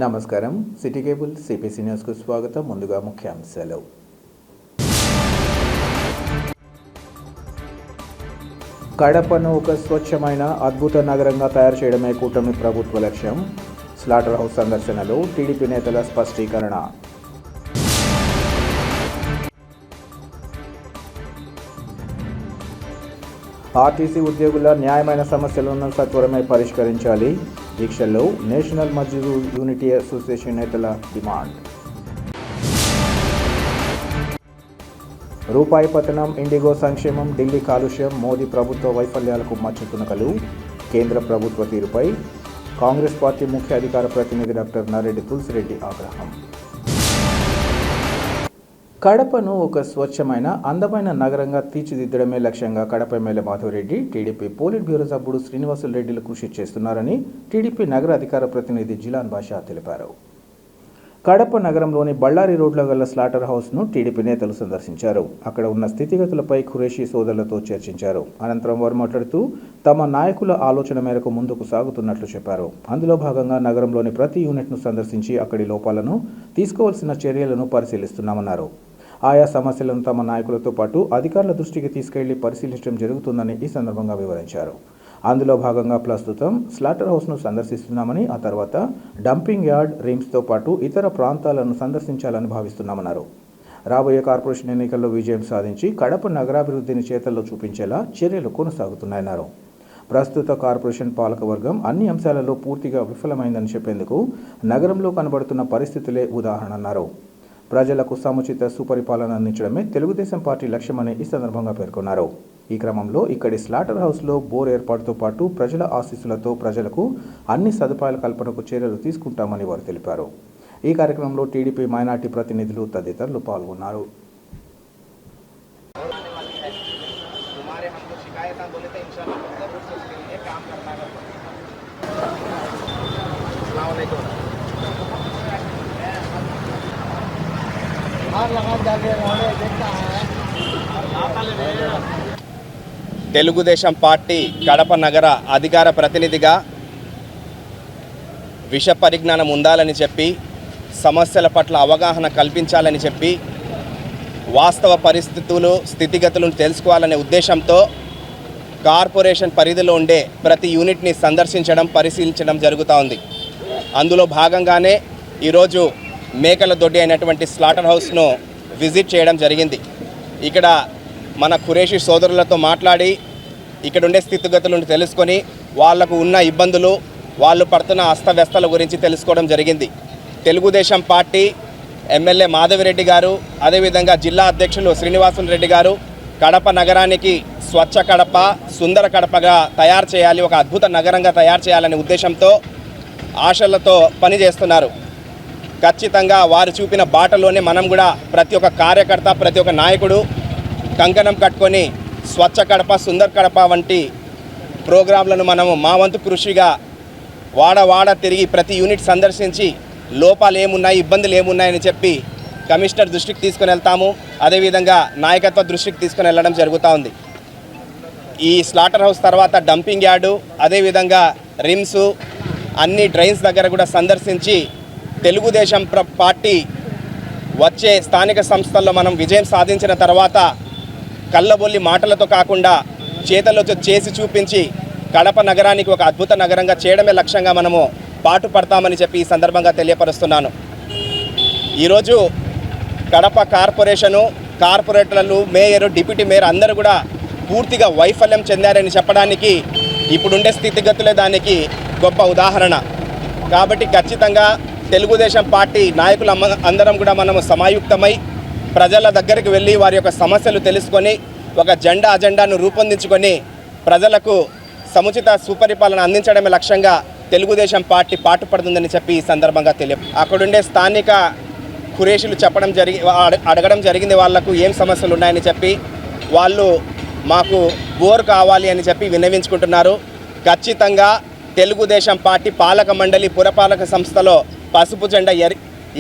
నమస్కారం. City cable CPC న్యూస్కు స్వాగతం. ముందుగా ముఖ్యాంశాలు. కడపను ఒక స్వచ్ఛమైన అద్భుత నగరంగా తయారు చేయడమే కూటమి ప్రభుత్వ లక్ష్యం. స్లాటర్ హౌస్ సందర్శనలో టీడీపీ నేతల స్పష్టీకరణ. ఆర్టీసీ ఉద్యోగుల న్యాయమైన సమస్యలను సత్వరమే పరిష్కరించాలి. దీక్షల్లో నేషనల్ మజ్దూర్ యూనిటీ అసోసియేషన్ నేతల డిమాండ్. రూపాయి పతనం, ఇండిగో సంక్షేమం, ఢిల్లీ కాలుష్యం, మోదీ ప్రభుత్వ వైఫల్యాలకు మచ్చుతునకలు. కేంద్ర ప్రభుత్వ తీరుపై కాంగ్రెస్ పార్టీ ముఖ్య అధికార ప్రతినిధి డాక్టర్ నరెడ్డి తులసిరెడ్డి ఆగ్రహం. కడపను ఒక స్వచ్ఛమైన అందమైన నగరంగా తీర్చిదిద్దడమే లక్ష్యంగా Kadapa MLA Madhavareddy, TDP politburo సభ్యుడు శ్రీనివాసులు రెడ్డిలు కృషి చేస్తున్నారని టీడీపీ నగర అధికార ప్రతినిధి జిలాన్ బాషా తెలిపారు. కడప నగరంలోని బళ్ళారి రోడ్లో గల స్లాటర్ హౌస్ను టీడీపీ నేతలు సందర్శించారు. అక్కడ ఉన్న స్థితిగతులపై ఖురేషీ సోదరులతో చర్చించారు. అనంతరం వారు మాట్లాడుతూ తమ నాయకుల ఆలోచన మేరకు ముందుకు సాగుతున్నట్లు చెప్పారు. అందులో భాగంగా నగరంలోని ప్రతి యూనిట్ను సందర్శించి అక్కడి లోపాలను, తీసుకోవాల్సిన చర్యలను పరిశీలిస్తున్నామన్నారు. ఆయా సమస్యలను తమ నాయకులతో పాటు అధికారుల దృష్టికి తీసుకెళ్లి పరిశీలించడం జరుగుతుందని ఈ సందర్భంగా వివరించారు. అందులో భాగంగా ప్రస్తుతం స్లాటర్ హౌస్ను సందర్శిస్తున్నామని, ఆ తర్వాత డంపింగ్ యార్డ్, రిమ్స్తో పాటు ఇతర ప్రాంతాలను సందర్శించాలని భావిస్తున్నామన్నారు. రాబోయే కార్పొరేషన్ ఎన్నికల్లో విజయం సాధించి కడప నగరాభివృద్ధిని చేతల్లో చూపించేలా చర్యలు కొనసాగుతున్నాయన్నారు. ప్రస్తుత కార్పొరేషన్ పాలకవర్గం అన్ని అంశాలలో పూర్తిగా విఫలమైందని చెప్పేందుకు నగరంలో కనబడుతున్న పరిస్థితులే ఉదాహరణ అన్నారు. ప్రజలకు సముచిత సుపరిపాలన అందించడమే తెలుగుదేశం పార్టీ లక్ష్యమని ఈ సందర్భంగా పేర్కొన్నారు. ఈ క్రమంలో ఇక్కడి స్లాటర్ హౌస్లో బోర్ ఏర్పాటుతో పాటు ప్రజల ఆశీస్సులతో ప్రజలకు అన్ని సదుపాయాల కల్పనకు చర్యలు తీసుకుంటామని వారు తెలిపారు. ఈ కార్యక్రమంలో టీడీపీ మైనార్టీ ప్రతినిధులు తదితరులు పాల్గొన్నారు. తెలుగుదేశం పార్టీ కడప నగర అధికార ప్రతినిధిగా విష పరిజ్ఞానం ఉండాలని చెప్పి, సమస్యల పట్ల అవగాహన కల్పించాలని చెప్పి, వాస్తవ పరిస్థితులు, స్థితిగతులను తెలుసుకోవాలనే ఉద్దేశంతో కార్పొరేషన్ పరిధిలో ఉండే ప్రతి యూనిట్ని సందర్శించడం, పరిశీలించడం జరుగుతూ ఉంది. అందులో భాగంగానే ఈరోజు మేకల దొడ్డి అయినటువంటి స్లాటర్ హౌస్ను విజిట్ చేయడం జరిగింది. ఇక్కడ మన ఖురేషీ సోదరులతో మాట్లాడి ఇక్కడ ఉండే స్థితిగతులను తెలుసుకొని వాళ్లకు ఉన్న ఇబ్బందులు, వాళ్ళు పడుతున్న అస్తవ్యస్తల గురించి తెలుసుకోవడం జరిగింది. తెలుగుదేశం పార్టీ ఎమ్మెల్యే మాధవరెడ్డి గారు, అదేవిధంగా జిల్లా అధ్యక్షులు శ్రీనివాసులు రెడ్డి గారు కడప నగరానికి స్వచ్ఛ కడప, సుందర కడపగా తయారు చేయాలి, ఒక అద్భుత నగరంగా తయారు చేయాలనే ఉద్దేశంతో, ఆశలతో పనిచేస్తున్నారు. ఖచ్చితంగా వారు చూపిన బాటలోనే మనం కూడా ప్రతి ఒక్క కార్యకర్త, ప్రతి ఒక్క నాయకుడు కంకణం కట్టుకొని స్వచ్ఛ కడప, సుందర కడప వంటి ప్రోగ్రాంలను మనము మా వంతు కృషిగా వాడ తిరిగి ప్రతి యూనిట్ సందర్శించి లోపాలు ఏమున్నాయి, ఇబ్బందులు ఏమున్నాయని చెప్పి కమిషనర్ దృష్టికి తీసుకుని వెళ్తాము. అదేవిధంగా నాయకత్వ దృష్టికి తీసుకుని వెళ్ళడం జరుగుతూ ఉంది. ఈ స్లాటర్ హౌస్ తర్వాత డంపింగ్ యార్డు, అదేవిధంగా రిమ్స్, అన్ని డ్రైన్స్ దగ్గర కూడా సందర్శించి తెలుగుదేశం పార్టీ వచ్చే స్థానిక సంస్థల్లో మనం విజయం సాధించిన తర్వాత కళ్ళబొల్లి మాటలతో కాకుండా చేతలతో చేసి చూపించి కడప నగరానికి ఒక అద్భుత నగరంగా చేయడమే లక్ష్యంగా మనము పాటుపడతామని చెప్పి ఈ సందర్భంగా తెలియపరుస్తున్నాను. ఈరోజు కడప కార్పొరేషను, కార్పొరేటర్లు, మేయరు, డిప్యూటీ మేయర్ అందరూ కూడా పూర్తిగా వైఫల్యం చెందారని చెప్పడానికి ఇప్పుడుండే స్థితిగతులే దానికి గొప్ప ఉదాహరణ. కాబట్టి ఖచ్చితంగా తెలుగుదేశం పార్టీ నాయకులు అందరం కూడా మనము సమాయుక్తమై ప్రజల దగ్గరికి వెళ్ళి వారి యొక్క సమస్యలు తెలుసుకొని ఒక అజెండాను రూపొందించుకొని ప్రజలకు సముచిత సుపరిపాలన అందించడమే లక్ష్యంగా తెలుగుదేశం పార్టీ పాటుపడుతుందని చెప్పి ఈ సందర్భంగా అక్కడుండే స్థానిక ఖురేషీలు అడగడం జరిగింది వాళ్లకు ఏం సమస్యలు ఉన్నాయని చెప్పి. వాళ్ళు మాకు బోర్ కావాలి అని చెప్పి విన్నవించుకుంటున్నారు. ఖచ్చితంగా తెలుగుదేశం పార్టీ పాలక మండలి, పురపాలక సంస్థలో పసుపు జెండా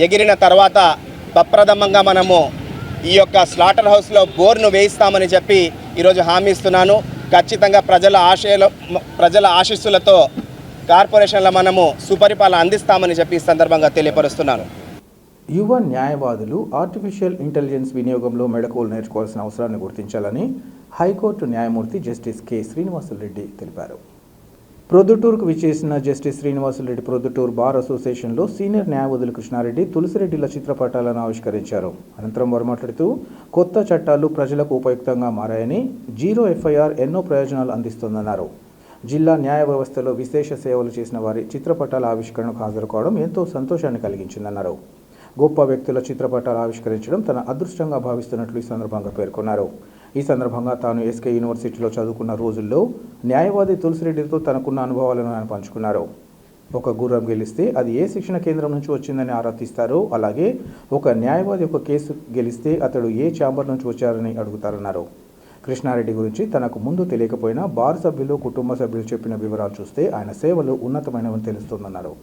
ఎగిరిన తర్వాత ప్రప్రథమంగా మనము ఈ యొక్క స్లాటర్ హౌస్లో బోర్ను వేయిస్తామని చెప్పి ఈరోజు హామీ ఇస్తున్నాను. ఖచ్చితంగా ప్రజల ఆశీస్సులతో కార్పొరేషన్లో మనము సుపరిపాలన అందిస్తామని చెప్పి ఈ సందర్భంగా తెలియపరుస్తున్నాను. యువ న్యాయవాదులు ఆర్టిఫిషియల్ ఇంటెలిజెన్స్ వినియోగంలో మెళకువలు నేర్చుకోవాల్సిన అవసరాన్ని గుర్తించాలని హైకోర్టు న్యాయమూర్తి జస్టిస్ కె శ్రీనివాసులరెడ్డి తెలిపారు. ప్రొద్దుటూరుకు విచ్చేసిన జస్టిస్ శ్రీనివాసులరెడ్డి ప్రొద్దుటూరు బార్ అసోసియేషన్లో సీనియర్ న్యాయవాదులు కృష్ణారెడ్డి, తులసిరెడ్డిల చిత్రపటాలను ఆవిష్కరించారు. అనంతరం వారు మాట్లాడుతూ కొత్త చట్టాలు ప్రజలకు ఉపయుక్తంగా మారాయని, జీరో ఎఫ్ఐఆర్ ఎన్నో ప్రయోజనాలు అందిస్తోందన్నారు. జిల్లా న్యాయ వ్యవస్థలో విశేష సేవలు చేసిన వారి చిత్రపటాల ఆవిష్కరణకు హాజరు కావడం ఎంతో సంతోషాన్ని కలిగించిందన్నారు. గొప్ప వ్యక్తుల చిత్రపటాలు ఆవిష్కరించడం తన అదృష్టంగా భావిస్తున్నట్లు ఈ సందర్భంగా పేర్కొన్నారు. ఈ సందర్భంగా తాను ఎస్కే యూనివర్సిటీలో చదువుకున్న రోజుల్లో న్యాయవాది తులసిరెడ్డితో తనకున్న అనుభవాలను ఆయన పంచుకున్నారు. ఒక గుర్రం గెలిస్తే అది ఏ శిక్షణ కేంద్రం నుంచి వచ్చిందని ఆరా తీస్తారో, అలాగే ఒక న్యాయవాది ఒక కేసు గెలిస్తే అతడు ఏ ఛాంబర్ నుంచి వచ్చారని అడుగుతారన్నారు. కృష్ణారెడ్డి గురించి తనకు ముందు తెలియకపోయినా బార్ సభ్యులు, కుటుంబ సభ్యులు చెప్పిన వివరాలు చూస్తే ఆయన సేవలు ఉన్నతమైనవని తెలుస్తోందన్నారు.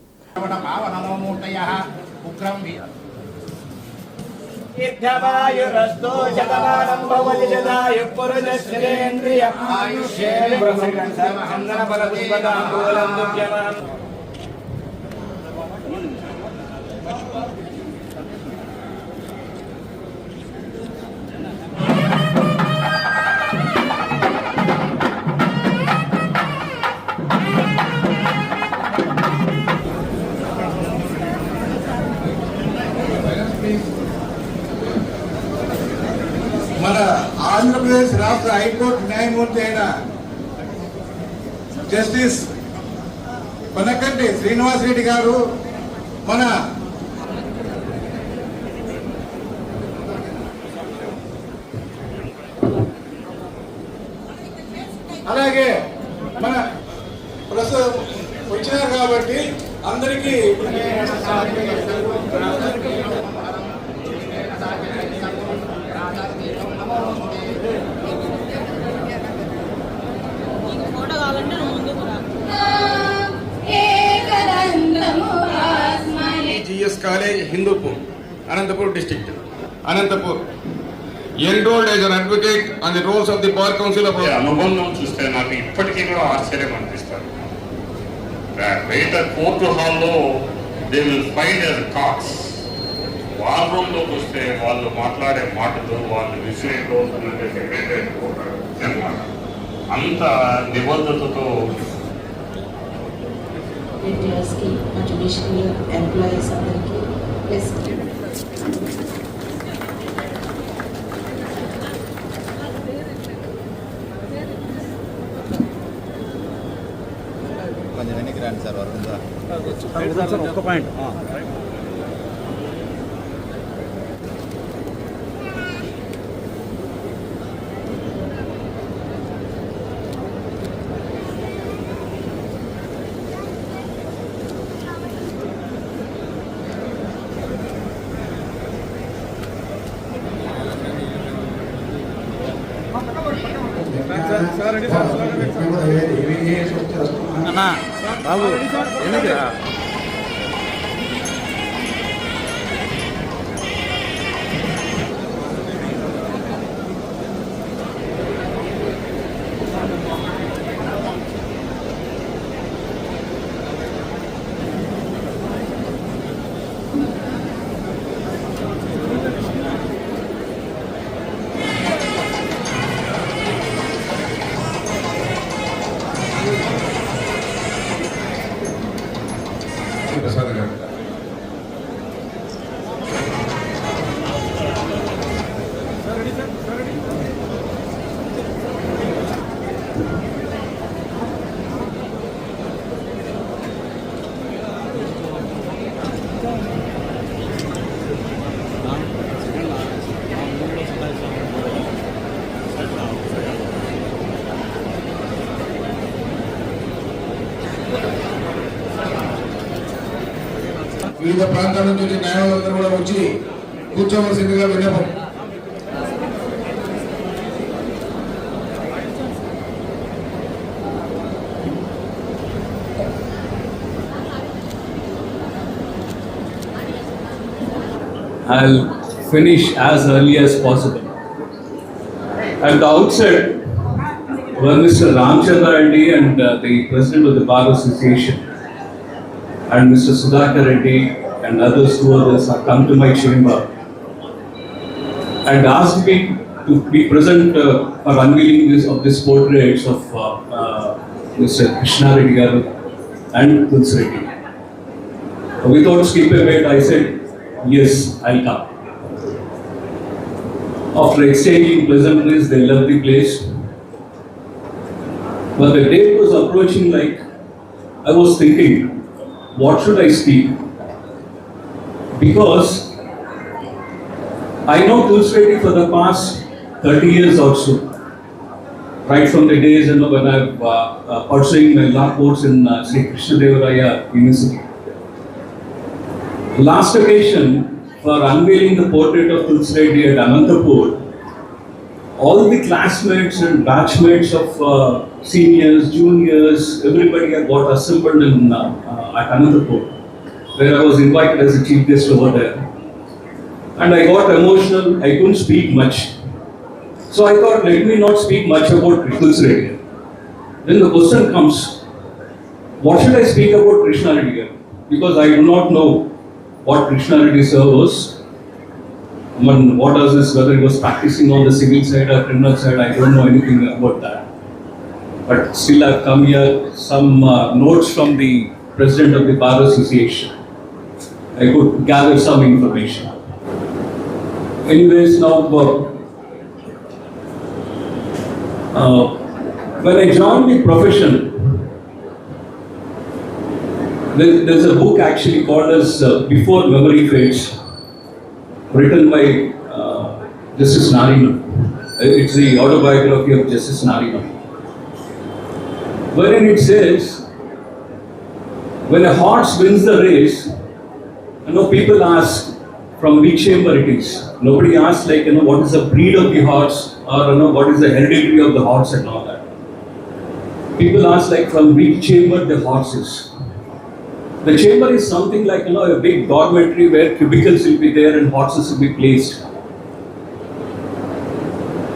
మన ఆంధ్రప్రదేశ్ రాష్ట్ర హైకోర్టు న్యాయమూర్తి అయిన జస్టిస్ కొనకంటి శ్రీనివాసరెడ్డి గారు మన అలాగే మన ప్రస్తుతం వచ్చినారు కాబట్టి అందరికీ GS College, Hindupur, Anantapur district. Anantapur. Enrolled as an advocate on the roles of the Bar Council of అనుబంధం చూస్తే నాకు ఇప్పటికీ కూడా ఆశ్చర్యం అనిపిస్తారు. బయట కోర్టు హాల్లో they will find as cocks. War రూమ్లోకి వస్తే వాళ్ళు మాట్లాడే మాటలు, వాళ్ళు విసిరే రోజు సెక్రటరీ అంత నిబద్ధతతో ఇండియాస్కి మా జ్యుడిషియల్ ఎంప్లాయీస్ అందరికీ ప్లస్ కొంచెం వెనక్కి రండి సార్, వస్తుందా ఒక్క పాయింట్. అన్నా బాబు ఎందుకురా ప్రసాద్ గారు వివిధ ప్రాంతాల నుంచి న్యాయవాదులందరూ కూడా వచ్చి కూర్చోవలసిందిగా విన్నపం. I'll finish as early as possible. At the outset, when Mr. Ramchandra Reddy and the President of the Bar Association and Mr. Sudhakar Reddy and others, 2 others have come to my chamber and asked me to be present for unveiling this portraits of Mr. Krishna Reddy Garu and Tulsi Reddy. Without skipping a bit, I said, yes, I'll come. After exchanging pleasantries, they left the place. But the day was approaching, like, I was thinking, what should I speak? Because I know Tulsi Reddy for the past 30 years or so. Right from the days when I pursuing my law course in Sri Krishnadevaraya University. Last occasion for unveiling the portrait of Tulsi Reddy at Anantapur, all the classmates and batchmates of seniors, juniors, everybody had got assembled in at Anantapur, where I was invited as a chief guest over there. And I got emotional, I couldn't speak much. So I thought, let me not speak much about Tulsi Reddy. Then the question comes, what should I speak about Krishna Reddy? Because I do not know what Krishna Reddy sir was. What does this, whether he was practicing on the civil side or criminal side, I don't know anything about that. But still I've come here, some notes from the president of the Bar Association. I could gather some information. Anyways, now when I joined the profession, there's a book actually called as Before Memory Fades, written by Justice Nariman. It's the autobiography of Justice Nariman, wherein it says, when a horse wins the race, people ask from which chamber it is. Nobody asks what is the breed of the horse or what is the heredity of the horse and all that. People ask from which chamber the horse is. The chamber is something like a big dormitory where cubicles will be there and horses will be placed.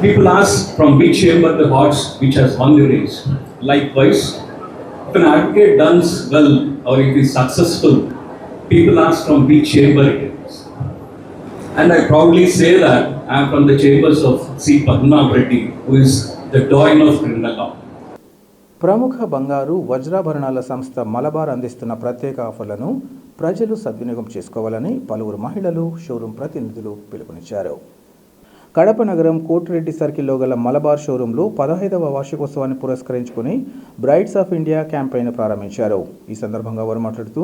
People ask from which chamber the horse which has won the race. Likewise, if an advocate does well or if he is successful, people ask from which chamber it is. And I proudly say that I am from the chambers of C. Padmanabh Reddy, who is the doyen of criminal law. ప్రముఖ బంగారు వజ్రాభరణాల సంస్థ మలబార్ అందిస్తున్న ప్రత్యేక ఆఫర్లను ప్రజలు సద్వినియోగం చేసుకోవాలని పలువురు మహిళలు షోరూం ప్రతినిధులు పిలుపునిచ్చారు. కడప నగరం కోటిరెడ్డి సర్కిల్లో గల మలబార్ షోరూంలో 15వ వార్షికోత్సవాన్ని పురస్కరించుకుని బ్రైట్స్ ఆఫ్ ఇండియా క్యాంపెయిన్ ప్రారంభించారు. ఈ సందర్భంగా వారు మాట్లాడుతూ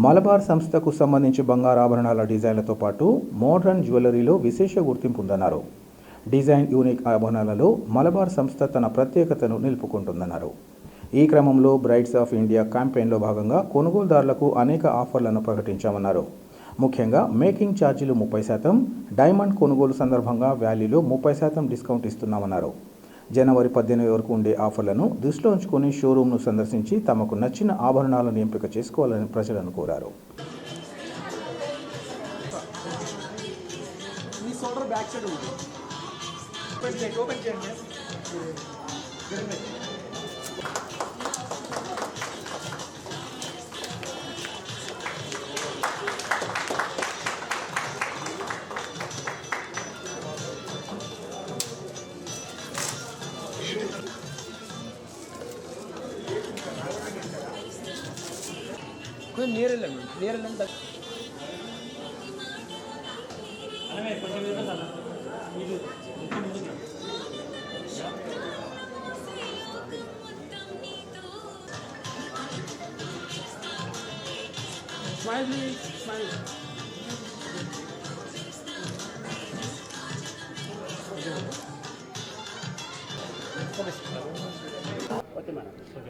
మలబార్ సంస్థకు సంబంధించి బంగారు ఆభరణాల డిజైన్లతో పాటు మోడర్న్ జ్యువెలరీలో విశేష గుర్తింపు ఉందన్నారు. డిజైన్ యూనిక్ ఆభరణాలలో మలబార్ సంస్థ తన ప్రత్యేకతను నిలుపుకుంటుందన్నారు. ఈ క్రమంలో బ్రైట్స్ ఆఫ్ ఇండియా క్యాంపెయిన్లో భాగంగా కొనుగోలుదారులకు అనేక ఆఫర్లను ప్రకటించామన్నారు. ముఖ్యంగా మేకింగ్ ఛార్జీలు 30%, డైమండ్ కొనుగోలు సందర్భంగా వాల్యూలో 30% డిస్కౌంట్ ఇస్తున్నామన్నారు. జనవరి 18 వరకు ఉండే ఆఫర్లను దృష్టిలో ఉంచుకొని షోరూంను సందర్శించి తమకు నచ్చిన ఆభరణాలను ఎంపిక చేసుకోవాలని ప్రజలను కోరారు.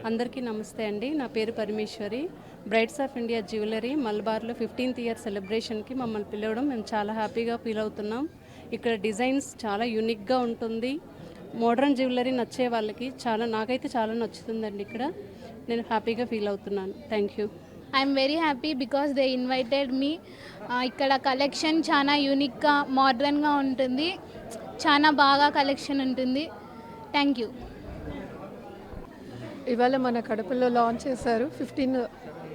అందరికీ నమస్తే అండి. నా పేరు Parameswari. Brides of India jewellery మలబార్లో 15th ఇయర్ సెలబ్రేషన్కి మమ్మల్ని పిలవడం మేము చాలా హ్యాపీగా ఫీల్ అవుతున్నాం. ఇక్కడ డిజైన్స్ చాలా యూనిక్గా ఉంటుంది. మోడర్న్ జ్యువెలరీ నచ్చే వాళ్ళకి నాకైతే చాలా నచ్చుతుందండి. ఇక్కడ నేను హ్యాపీగా ఫీల్ అవుతున్నాను. Thank you. I'm very happy because they invited me. ఇక్కడ కలెక్షన్ చాలా యూనిక్గా మోడర్న్గా ఉంటుంది. చాలా బాగా కలెక్షన్ ఉంటుంది. Thank you. ఇవాళ మన కడపలో లాంచ్ చేశారు 15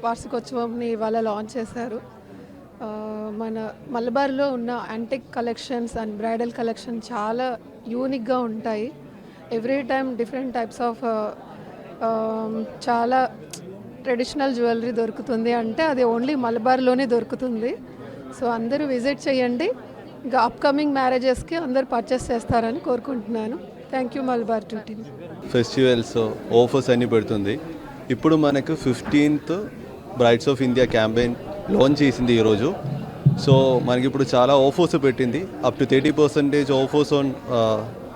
వార్షికోత్సవంని ఇవాళ లాంచ్ చేశారు. మన మలబార్లో ఉన్న antique collections and bridal collection చాలా యూనిక్గా ఉంటాయి. Every time different types of చాలా ట్రెడిషనల్ జ్యువెలరీ దొరుకుతుంది అంటే అది ఓన్లీ మలబార్లోనే దొరుకుతుంది. సో అందరూ విజిట్ చేయండి. ఇంకా అప్కమింగ్ మ్యారేజెస్కి అందరూ పర్చేస్ చేస్తారని కోరుకుంటున్నాను. Thank you Malabar to team. Festivals offers అన్నీ పెడుతుంది. ఇప్పుడు మనకు 15th brides of India campaign launch చేసింది ఈరోజు. సో మనకి ఇప్పుడు చాలా ఆఫర్స్ పెట్టింది. Up to 30% offers on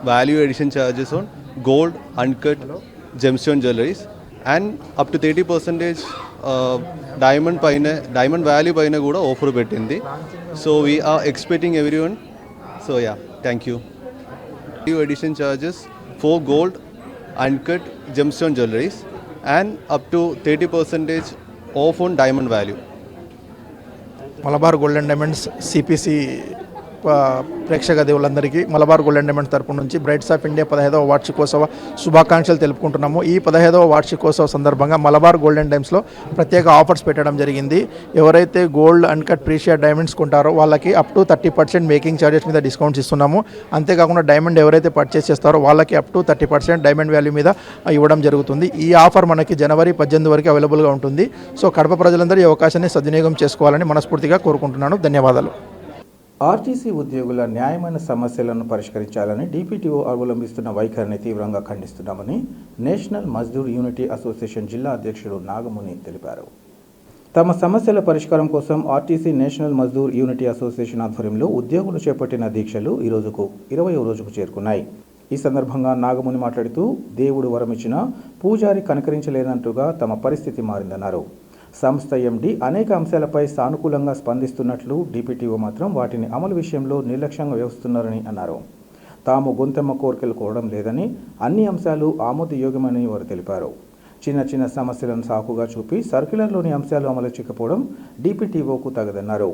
value addition charges on gold uncut gemstone jewelleries and up to 30% diamond value పైన కూడా ఆఫర్ పెట్టింది. So we are expecting everyone. So yeah, thank you. Value addition charges for gold uncut gemstone jewelleries and up to 30% off on diamond value. Malabar gold and diamonds CPC ప్రేక్షక దేవులందరికీ Malabar gold and diamonds తరపు నుంచి brides of India 15వ వార్షికోత్సవ శుభాకాంక్షలు తెలుపుకుంటున్నాము. ఈ 15వ వార్షికోత్సవ సందర్భంగా మలబార్ గోల్డ్ అండ్ డైమండ్స్లో ప్రత్యేక ఆఫర్స్ పెట్టడం జరిగింది. ఎవరైతే గోల్డ్ అన్కట్ ప్రీషియస్ డైమండ్స్ కొంటారో వాళ్ళకి అప్ టు 30% మేకింగ్ ఛార్జెస్ మీద డిస్కౌంట్స్ ఇస్తున్నాము. అంతేకాకుండా డైమండ్ ఎవరైతే పర్చేస్ చేస్తారో వాళ్ళకి అప్ టు 30% డైమండ్ వాల్యూ మీద ఇవ్వడం జరుగుతుంది. ఈ ఆఫర్ మనకి జనవరి 18 వరకు అవైలబుల్గా ఉంటుంది. సో కడప ప్రజలందరూ ఈ అవకాశాన్ని సద్వినియోగం చేసుకోవాలని మనస్ఫూర్తిగా కోరుకుంటున్నాను. ధన్యవాదాలు. ఆర్టీసీ ఉద్యోగుల న్యాయమైన సమస్యలను పరిష్కరించాలని డిపిటిఓ అవలంబిస్తున్న వైఖరిని తీవ్రంగా ఖండిస్తున్నామని నేషనల్ మజ్దూర్ యూనిటీ అసోసియేషన్ జిల్లా అధ్యక్షుడు నాగముని తెలిపారు. తమ సమస్యల పరిష్కారం కోసం RTC national Mazdoor unity association ఆధ్వర్యంలో ఉద్యోగులు చేపట్టిన దీక్షలు ఈ రోజుకు 20వ రోజుకు చేరుకున్నాయి. ఈ సందర్భంగా నాగముని మాట్లాడుతూ దేవుడు వరమిచ్చిన పూజారి కనకరించలేనట్టుగా తమ పరిస్థితి మారిందన్నారు. సంస్థ ఎండి అనేక అంశాలపై సానుకూలంగా స్పందిస్తున్నట్లు, డిపిటిఓ మాత్రం వాటిని అమలు విషయంలో నిర్లక్ష్యంగా వ్యవహరిస్తున్నారని అన్నారు. తాము గొంతెమ్మ కోరికలు కోవడం లేదని, అన్ని అంశాలు ఆమోదయోగ్యమని వారు తెలిపారు. చిన్న చిన్న సమస్యలను సాకుగా చూపి సర్క్యులర్లోని అంశాలు అమలు చేయకపోవడం డిపిటిఓకు తగదన్నారు.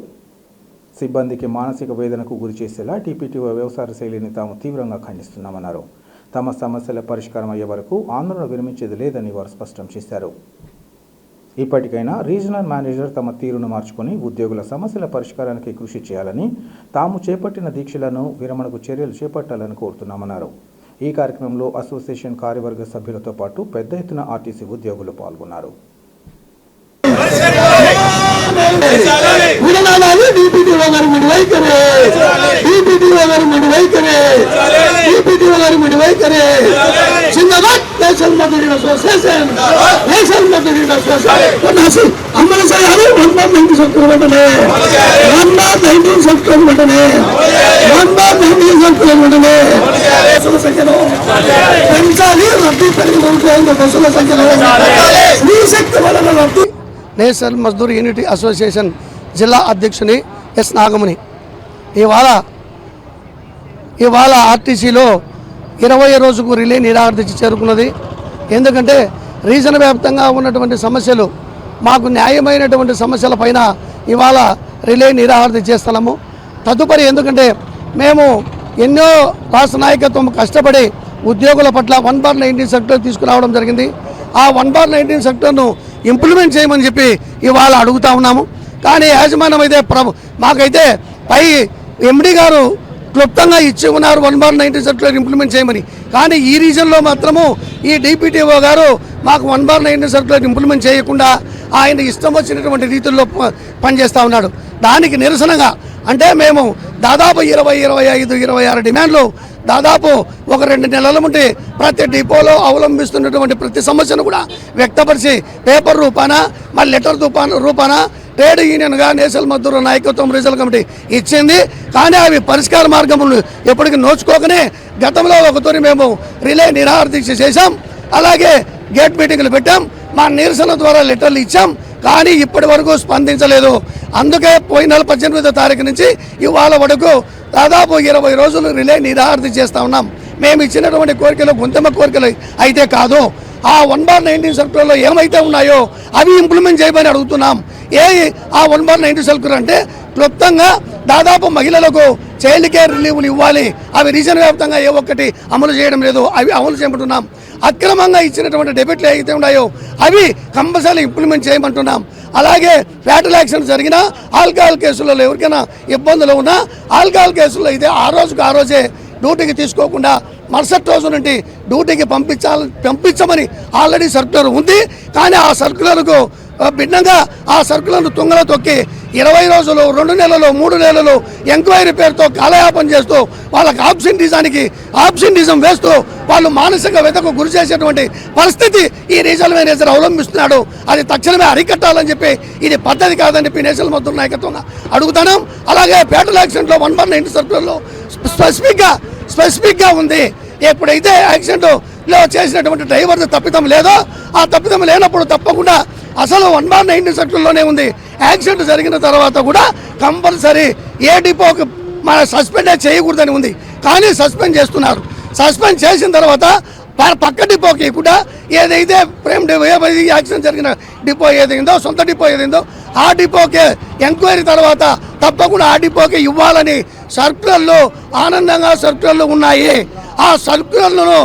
సిబ్బందికి మానసిక వేదనకు గురి చేసేలా డిపిటిఓ వ్యవహార శైలిని తాము తీవ్రంగా ఖండిస్తున్నామన్నారు. తమ సమస్యల పరిష్కారం అయ్యే వరకు ఆందోళన విరమించేది లేదని వారు స్పష్టం చేశారు. ఇప్పటికైనా రీజనల్ మేనేజర్ తమ తీరును మార్చుకొని ఉద్యోగుల సమస్యల పరిష్కారానికి కృషి చేయాలని, తాము చేపట్టిన దీక్షలను విరమణకు చర్యలు చేపట్టాలని కోరుతున్నామన్నారు. ఈ కార్యక్రమంలో అసోసియేషన్ కార్యవర్గ సభ్యులతో పాటు పెద్ద ఎత్తున ఆర్టీసీ ఉద్యోగులు పాల్గొన్నారు. నేషనల్ మజ్దూర్ యూనిటీ అసోసియేషన్ జిల్లా అధ్యక్షుని ఎస్ నాగముని. ఇవాళ ఆర్టీసీలో 20వ రోజుకు రిలే నిరాకరించి చేరుకున్నది. ఎందుకంటే రీజన్ వ్యాప్తంగా ఉన్నటువంటి సమస్యలు, మాకు న్యాయమైనటువంటి సమస్యల పైన ఇవాళ రిలే నిరాకరణ చేస్తున్నాము. తదుపరి ఎందుకంటే మేము ఎన్నో రాష్ట్ర నాయకత్వం కష్టపడి ఉద్యోగుల పట్ల 1/19 సెక్టర్ తీసుకురావడం జరిగింది. ఆ 1/19 సెక్టర్ను ఇంప్లిమెంట్ చేయమని చెప్పి ఇవాళ అడుగుతా ఉన్నాము. కానీ యాజమాన్యం అయితే మాకైతే పై ఎండి గారు క్లుప్తంగా ఇచ్చి ఉన్నారు 1/19 సెక్టర్ ఇంప్లిమెంట్ చేయమని. కానీ ఈ రీజన్లో మాత్రము ఈ డిపిటిఓ గారు మాకు 1/19 సెక్టర్ ఇంప్లిమెంట్ చేయకుండా ఆయన ఇష్టం వచ్చినటువంటి రీతుల్లో పనిచేస్తూ ఉన్నాడు. దానికి నిరసనగా అంటే మేము దాదాపు 20, 25, 26 డిమాండ్లు దాదాపు ఒక 2 నెలల నుండి ప్రతి డిపోలో అవలంబిస్తున్నటువంటి ప్రతి సమస్యను కూడా వ్యక్తపరిచి పేపర్ రూపాన మళ్ళీ లెటర్ రూపాన ట్రేడ్ యూనియన్గా నేషనల్ మజ్దూర్ నాయకత్వం రీజనల్ కమిటీ ఇచ్చింది. కానీ అవి పరిష్కార మార్గములు ఎప్పటికీ నోచుకోకనే గతంలో ఒకతోని మేము రిలే నిరాహార దీక్ష చేశాం. అలాగే గేట్ మీటింగ్లు పెట్టాం, మా నిరసన ద్వారా లెటర్లు ఇచ్చాం. కానీ ఇప్పటి వరకు స్పందించలేదు. అందుకే పోయిన నెల 18వ తారీఖు నుంచి ఇవాళ వరకు దాదాపు 20 రోజులు రిలే నిరాహార చేస్తూ ఉన్నాం. మేము ఇచ్చినటువంటి కోరికలు గొంతెమ్మ కోరికలు అయితే కాదు, ఆ 1/19 సెక్టర్లో ఏమైతే ఉన్నాయో అవి ఇంప్లిమెంట్ చేయమని అడుగుతున్నాం. ఆ 1/19 సెక్టర్ అంటే క్లుప్తంగా దాదాపు మహిళలకు చైల్డ్ కేర్ రిలీవ్లు ఇవ్వాలి. అవి రీజన్ వ్యాప్తంగా ఏ ఒక్కటి అమలు చేయడం లేదు, అవి అమలు చేయమంటున్నాం. అక్రమంగా ఇచ్చినటువంటి డెబిట్లు ఏవైతే ఉన్నాయో అవి కంపల్సరీ ఇంప్లిమెంట్ చేయమంటున్నాం. అలాగే ఫ్యాటల్ యాక్సిడెంట్ జరిగినా, ఆల్కహాల్ కేసులలో ఎవరికైనా ఇబ్బందులు ఉన్నా ఆల్కహాల్ కేసుల్లో అయితే ఆ రోజే డ్యూటీకి తీసుకోకుండా మరుసటి రోజు నుండి డ్యూటీకి పంపించమని ఆల్రెడీ సర్క్యులర్ ఉంది. కానీ ఆ సర్క్యులర్కు భిన్నంగా ఆ సర్క్యులర్ను తుంగలో తొక్కి 20 రోజులు, 2 నెలలు, 3 నెలలు ఎంక్వైరీ పేరుతో కాలయాపన చేస్తూ వాళ్ళకి ఆబ్సెంటిజం వేస్తూ వాళ్ళు మానసిక వ్యధకు గురి చేసేటువంటి పరిస్థితి ఈ రీజనల్ మేనేజర్ అవలంబిస్తున్నాడు. అది తక్షణమే అరికట్టాలని చెప్పి ఇది పద్ధతి కాదని చెప్పి నేషనల్ మద్దతు నాయకత్వంగా అడుగుతున్నాం. అలాగే ఫ్యాటల్ యాక్సిడెంట్లో 1/9 సర్క్యులర్లో స్పెసిఫిక్గా ఉంది. ఎప్పుడైతే యాక్సిడెంట్లో చేసినటువంటి డ్రైవర్ తప్పిదం లేదో ఆ తప్పిదం లేనప్పుడు తప్పకుండా అసలు 1/9 సర్క్యులర్లోనే ఉంది. యాక్సిడెంట్ జరిగిన తర్వాత కూడా కంపల్సరీ ఏ డిపోకి మన సస్పెండ్ చేయకూడదని ఉంది. కానీ సస్పెండ్ చేస్తున్నారు. సస్పెండ్ చేసిన తర్వాత పక్క డిపోకి కూడా ఏదైతే యాక్సిడెంట్ జరిగిన డిపో ఏదైందో, సొంత డిపో ఏదైందో ఆ డిపోకే ఎంక్వైరీ తర్వాత తప్పకుండా ఆ డిపోకి ఇవ్వాలని సర్క్యులర్లు ఆనందంగా సర్క్యులర్లు ఉన్నాయి. ఆ సర్క్యులర్లను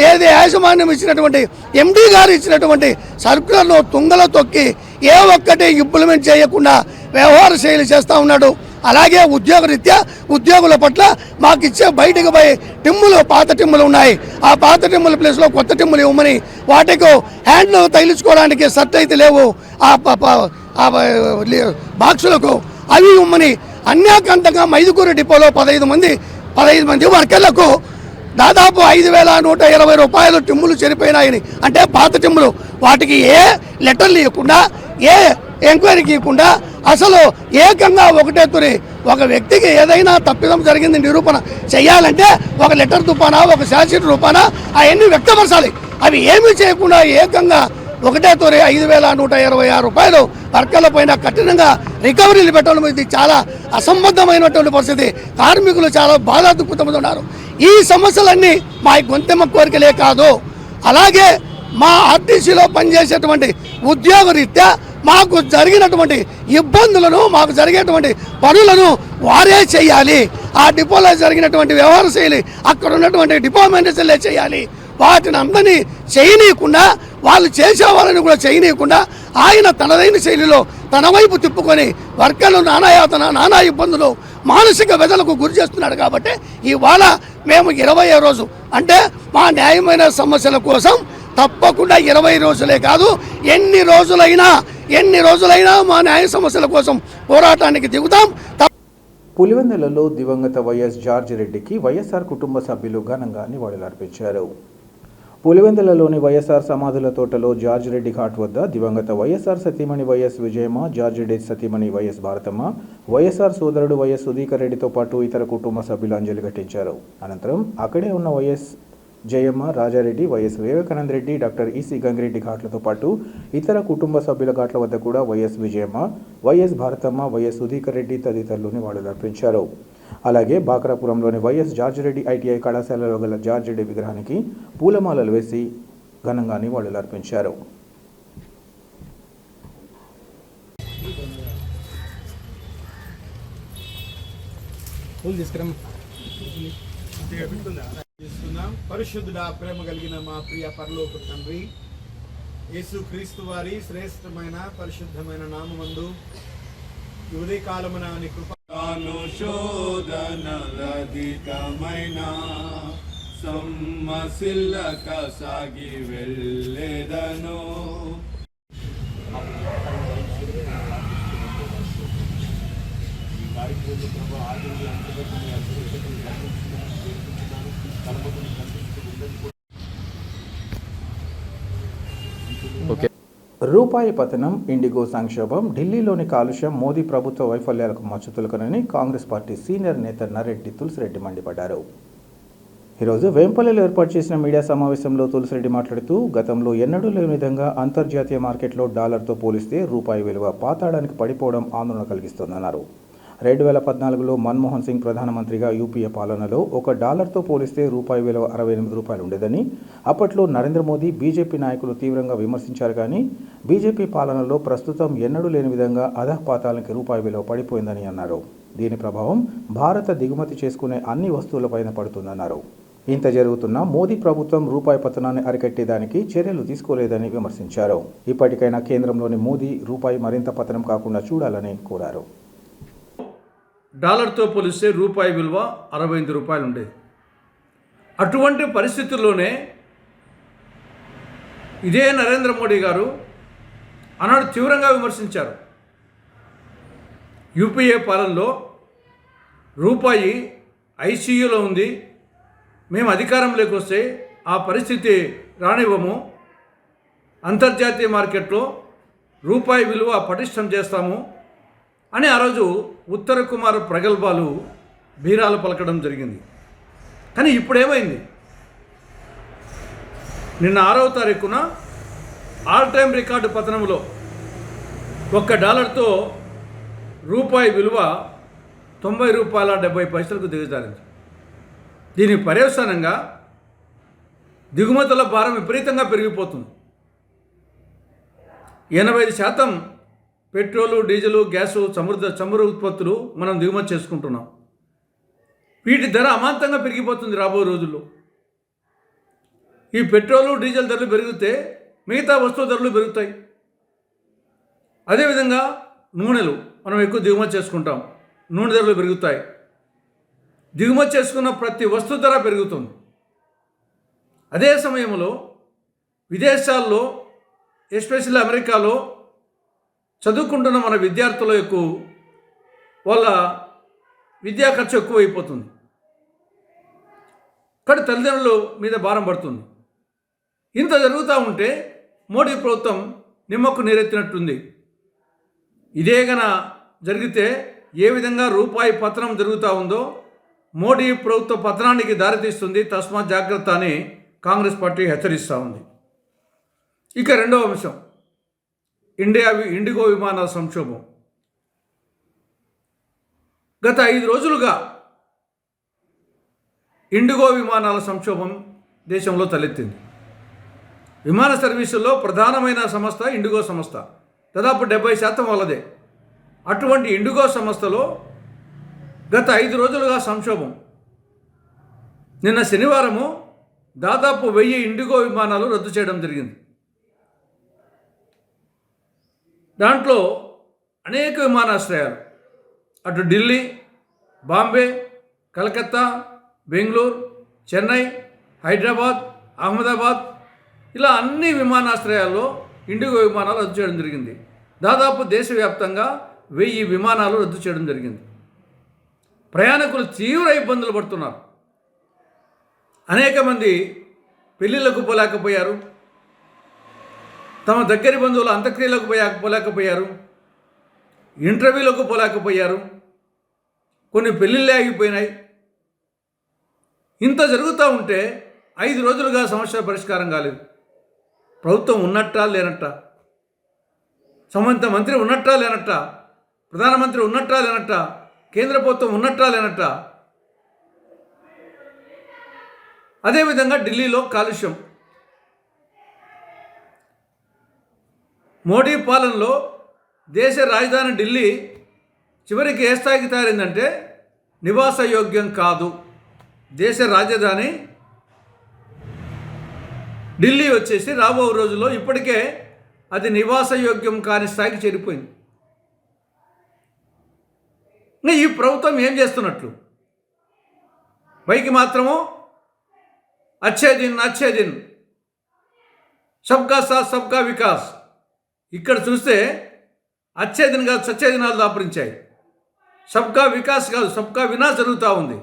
ఏది యాజమాన్యం ఇచ్చినటువంటి ఎండీ గారు ఇచ్చినటువంటి సర్క్యులర్ను తుంగలో తొక్కి ఏ ఒక్కటి ఇంప్లిమెంట్ చేయకుండా వ్యవహార శైలి చేస్తూ ఉన్నాడు. అలాగే ఉద్యోగరీత్యా ఉద్యోగుల పట్ల మాకు ఇచ్చే బయటకు పోయి పాత టిమ్ములు ఉన్నాయి. ఆ పాత టిమ్ముల ప్లేస్లో కొత్త టిమ్ములు ఇవ్వమని, వాటికి హ్యాండ్లు తగిలించుకోవడానికి షర్ట్ అయితే లేవు ఆ బాక్సులకు అవి ఇవ్వమని అన్యాకంతంగా మైదుకూరు డిపోలో 15 మంది వర్కర్లకు దాదాపు 5,120 రూపాయలు టిమ్ములు చెరిపోయినాయని, అంటే పాత టిమ్ములు. వాటికి ఏ లెటర్లు ఇవ్వకుండా, ఏ ఎంక్వైరీకి ఇవ్వకుండా అసలు ఏకంగా ఒకటే తురి ఒక వ్యక్తికి ఏదైనా తప్పిదం జరిగింది నిరూపణ చేయాలంటే ఒక లెటర్ రూపాన, ఒక శాసీట్ రూపాన అవన్నీ వ్యక్తపరచాలి. అవి ఏమీ చేయకుండా ఏకంగా ఒకటే తోరి 5,126 రూపాయలు వర్కర్ల పైన కఠినంగా రికవరీలు పెట్టడం ఇది చాలా అసంబద్ధమైనటువంటి పరిస్థితి. కార్మికులు చాలా బాధ దుఃఖితున్నారు. ఈ సమస్యలన్నీ మా గొంతెమ్మ కోరికలే కాదు, అలాగే మా ఆర్టీసీలో పనిచేసేటువంటి ఉద్యోగరీత్యా మాకు జరిగినటువంటి ఇబ్బందులను, మాకు జరిగేటువంటి పనులను వారే చేయాలి. ఆ డిపోలో జరిగినటువంటి వ్యవహార శైలి అక్కడ ఉన్నటువంటి డిపో మేనేజర్లే చేయాలి. వాటిని అందరినీ చేయనీయకుండా, వాళ్ళు చేసేవాళ్ళని కూడా చేయనీయకుండా ఆయన తనదైన శైలిలో తన వైపు తిప్పుకొని వర్కర్లు నానా ఇబ్బందులు, మానసిక వ్యధలకు గురి చేస్తున్నాడు. కాబట్టి ఇవాళ మేము 20వ రోజు అంటే మా న్యాయమైన సమస్యల కోసం తప్పకుండా 20 రోజులే కాదు, ఎన్ని రోజులైనా మా న్యాయ సమస్యల కోసం పోరాటానికి దిగుతాం. పులివెందులలో దివంగత వైఎస్ జార్జ్ రెడ్డికి వైఎస్ఆర్ కుటుంబ సభ్యులు ఘనంగా నివాళులర్పించారు. పులివెందులలోని వైఎస్ఆర్ సమాధుల తోటలో జార్జ్ రెడ్డి ఘాట్ వద్ద దివంగత వైఎస్ఆర్ సతీమణి వైఎస్ విజయమ్మ, జార్జ్ రెడ్డి సతీమణి వైఎస్ భారతమ్మ, వైఎస్ఆర్ సోదరుడు వైఎస్ సుధీకర్ రెడ్డితో పాటు ఇతర కుటుంబ సభ్యులు అంజలి ఘటించారు. అనంతరం అక్కడే ఉన్న YS Jayamma, Rajareddy, YS Vivekananda Reddy, doctor EC Gangireddy ఘాట్లతో పాటు ఇతర కుటుంబ సభ్యుల ఘాట్ల వద్ద కూడా YS Vijayamma, YS Bharathamma, YS Sudhikar Reddy తదితరులు నివాళులర్పించారు. అలాగే బాక్రాపురంలోని వైఎస్ జార్జ్ రెడ్డి ఐటీఐ కళాశాలలో గల జార్జ్ రెడ్డి విగ్రహానికి పూలమాలలు వేసి ఘనంగా నివాళులర్పించారు. పరిశుద్ధుడా, ప్రేమ కలిగిన మా ప్రియ పరలోక తండ్రి యేసు క్రీస్తు వారి శ్రేష్టమైన పరిశుద్ధమైన నామమందు ఉదయ కాలమున నీ కృపను శోధనలధికమైన సమ్మసిల్లక సాగి వెళ్ళేదను. రూపాయి పతనం, ఇండిగో సంక్షోభం, ఢిల్లీలోని కాలుష్యం మోదీ ప్రభుత్వ వైఫల్యాలకు మచ్చుతులకనని కాంగ్రెస్ పార్టీ సీనియర్ నేత నరెడ్డి తులసిరెడ్డి మండిపడ్డారు. ఈరోజు వేంపల్లిలో ఏర్పాటు చేసిన మీడియా సమావేశంలో తులసిరెడ్డి మాట్లాడుతూ గతంలో ఎన్నడూ లేని విధంగా అంతర్జాతీయ మార్కెట్లో డాలర్తో పోలిస్తే రూపాయి విలువ పాతాళానికి పడిపోవడం ఆందోళన కలిగిస్తోందన్నారు. 2014లో మన్మోహన్ సింగ్ ప్రధానమంత్రిగా యూపీఏ పాలనలో $1తో పోలిస్తే రూపాయి విలువ 68 రూపాయలు ఉండేదని, అప్పట్లో నరేంద్ర మోదీ, బీజేపీ నాయకులు తీవ్రంగా విమర్శించారు. కానీ బీజేపీ పాలనలో ప్రస్తుతం ఎన్నడూ లేని విధంగా అధఃపాతాళానికి రూపాయి విలువ పడిపోయిందని అన్నారు. దీని ప్రభావం భారత దిగుమతి చేసుకునే అన్ని వస్తువులపైన పడుతుందన్నారు. ఇంత జరుగుతున్నా మోదీ ప్రభుత్వం రూపాయి పతనాన్ని అరికట్టేదానికి చర్యలు తీసుకోలేదని విమర్శించారు. ఇప్పటికైనా కేంద్రంలోని మోదీ రూపాయి మరింత పతనం కాకుండా చూడాలని కోరారు. డాలర్తో పోలిస్తే రూపాయి విలువ 68 రూపాయలు ఉండేది. అటువంటి పరిస్థితుల్లోనే ఇదే నరేంద్ర మోడీ గారు ఆనాడు తీవ్రంగా విమర్శించారు. యూపీఏ పాలనలో రూపాయి ఐసీయూలో ఉంది, మేము అధికారంలోకి వస్తే ఆ పరిస్థితి రానివ్వము, అంతర్జాతీయ మార్కెట్లో రూపాయి విలువ పటిష్టం చేస్తాము అని ఆ రోజు ఉత్తర కుమార ప్రగల్భాలు బీరాలు పలకడం జరిగింది. కానీ ఇప్పుడేమైంది? నిన్న 6వ తారీఖున ఆల్ టైమ్ రికార్డు పతనంలో $1 రూపాయి విలువ $90.70 దిగజారింది. దీని పర్యవసానంగా దిగుమతుల భారం విపరీతంగా పెరిగిపోతుంది. 85% పెట్రోలు, డీజిలు, గ్యాసు, చమురు ఉత్పత్తులు మనం దిగుమతి చేసుకుంటున్నాం. వీటి ధర అమాంతంగా పెరిగిపోతుంది రాబోయే రోజుల్లో. ఈ పెట్రోలు, డీజిల్ ధరలు పెరిగితే మిగతా వస్తువు ధరలు పెరుగుతాయి. అదేవిధంగా నూనెలు మనం ఎక్కువ దిగుమతి చేసుకుంటాం, నూనె ధరలు పెరుగుతాయి. దిగుమతి చేసుకున్న ప్రతి వస్తువు ధర పెరుగుతుంది. అదే సమయంలో విదేశాల్లో, ఎస్పెషల్లీ అమెరికాలో చదువుకుంటున్న మన విద్యార్థుల ఎక్కువ వాళ్ళ విద్యా ఖర్చు ఎక్కువైపోతుంది. కానీ తల్లిదండ్రుల మీద భారం పడుతుంది. ఇంత జరుగుతూ ఉంటే మోడీ ప్రభుత్వం నిమ్మకు నీరెత్తినట్టుంది. ఇదే గన జరిగితే ఏ విధంగా రూపాయి పతనం జరుగుతూ ఉందో మోడీ ప్రభుత్వ పతనానికి దారితీస్తుంది. తస్మాత్ జాగ్రత్త అని కాంగ్రెస్ పార్టీ హెచ్చరిస్తూ ఉంది. ఇక రెండవ అంశం, ఇండిగో విమానాల సంక్షోభం. గత 5 రోజులుగా ఇండిగో విమానాల సంక్షోభం దేశంలో తలెత్తింది. విమాన సర్వీసుల్లో ప్రధానమైన సంస్థ ఇండిగో సంస్థ, దాదాపు 70% వాళ్ళదే. అటువంటి ఇండిగో సంస్థలో గత 5 రోజులుగా సంక్షోభం. నిన్న శనివారము దాదాపు 1000 ఇండిగో విమానాలు రద్దు చేయడం జరిగింది. దాంట్లో అనేక విమానాశ్రయాలు, అటు ఢిల్లీ, బాంబే, కలకత్తా, బెంగళూరు, చెన్నై, హైదరాబాద్, అహ్మదాబాద్ ఇలా అన్ని విమానాశ్రయాల్లో ఇండిగో విమానాలు రద్దు చేయడం జరిగింది. దాదాపు దేశవ్యాప్తంగా 1000 విమానాలు రద్దు చేయడం జరిగింది. ప్రయాణికులు తీవ్ర ఇబ్బందులు పడుతున్నారు. అనేక మంది పెళ్ళిళ్ళకు పోలేకపోయారు, తమ దగ్గరి బంధువుల అంత్యక్రియలకు పోలేకపోయారు, ఇంటర్వ్యూలకు పోలేకపోయారు, కొన్ని పెళ్ళిళ్ళే ఆగిపోయినాయి. ఇంత జరుగుతూ ఉంటే 5 రోజులుగా సమస్య పరిష్కారం కాలేదు. ప్రభుత్వం ఉన్నట్టా లేనట్టా, సంబంధిత మంత్రి ఉన్నట్టా లేనట్టా, ప్రధానమంత్రి ఉన్నట్టా లేనట్టా, కేంద్ర ప్రభుత్వం ఉన్నట్టా లేనట్టా. అదేవిధంగా ఢిల్లీలో కాలుష్యం. మోడీ పాలనలో దేశ రాజధాని ఢిల్లీ చివరికి ఏ స్థాయికి తయారైందంటే నివాసయోగ్యం కాదు. దేశ రాజధాని ఢిల్లీ వచ్చేసి రాబో రోజుల్లో ఇప్పటికే అది నివాసయోగ్యం కాని స్థాయికి చేరిపోయింది. ఇంకా ఈ ప్రభుత్వం ఏం చేస్తున్నట్లు? పైకి మాత్రము అచ్చే దిన్ సబ్కా సాత్ సబ్కా వికాస్. ఇక్కడ చూస్తే అచ్చే దిన్ కాదు, సచ్చే దినాలు దాపరించాయి. సబ్కా వికాస్ కాదు, సబ్కా వినాశ్ జరుగుతూ ఉంది.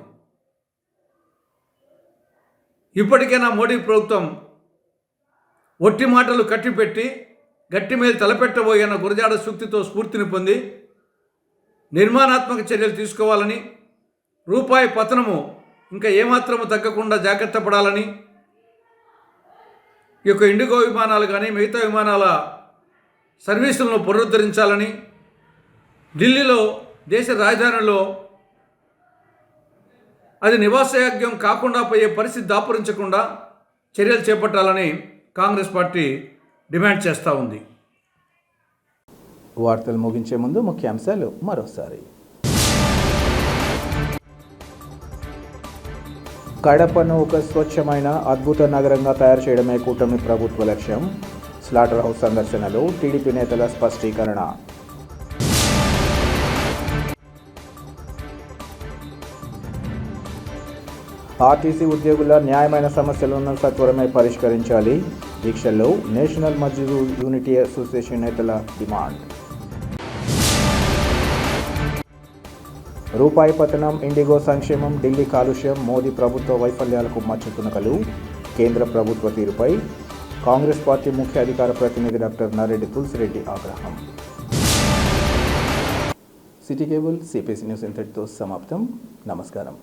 ఇప్పటికైనా మోడీ ప్రభుత్వం ఒట్టి మాటలు కట్టిపెట్టి గట్టి మీద తలపెట్టబోయిన గురజాడ సూక్తితో స్ఫూర్తిని పొంది నిర్మాణాత్మక చర్యలు తీసుకోవాలని, రూపాయి పతనము ఇంకా ఏమాత్రము తగ్గకుండా జాగ్రత్త పడాలని, ఈ యొక్క ఇండిగో విమానాలు కానీ మిగతా విమానాల సర్వీసులను పునరుద్ధరించాలని, ఢిల్లీలో దేశ రాజధానిలో అది నివాసయోగ్యం కాకుండా పోయే పరిస్థితి దాపురించకుండా చర్యలు చేపట్టాలని కాంగ్రెస్ పార్టీ డిమాండ్ చేస్తూ ఉంది. వార్తలు ముగించే ముందు ముఖ్యాంశాలు మరోసారి. కడపను ఒక స్వచ్ఛమైన అద్భుత నగరంగా తయారు చేయడమే కూటమి ప్రభుత్వ లక్ష్యం. స్లాటర్ హౌస్ సందర్శనలో టీడీపీ నేతల స్పష్టీకరణ. ఆర్టీసీ ఉద్యోగుల న్యాయమైన సమస్యలను సత్వరమే పరిష్కరించాలి. దీక్షల్లో నేషనల్ మజ్దూర్ యూనిటీ అసోసియేషన్ నేతల డిమాండ్. రూపాయి పతనం, ఇండిగో సంక్షేమం, ఢిల్లీ కాలుష్యం, మోదీ ప్రభుత్వ వైఫల్యాలకు మచ్చుతునకలు. కేంద్ర ప్రభుత్వ తీరుపై కాంగ్రెస్ పార్టీ ముఖ్య అధికార ప్రతినిధి డాక్టర్ నరెడ్డి తులసిరెడ్డి ఆగ్రహం. సిటీ కేబుల్ సిపిసి న్యూస్ ఇంతటితో సమాప్తం. నమస్కారం.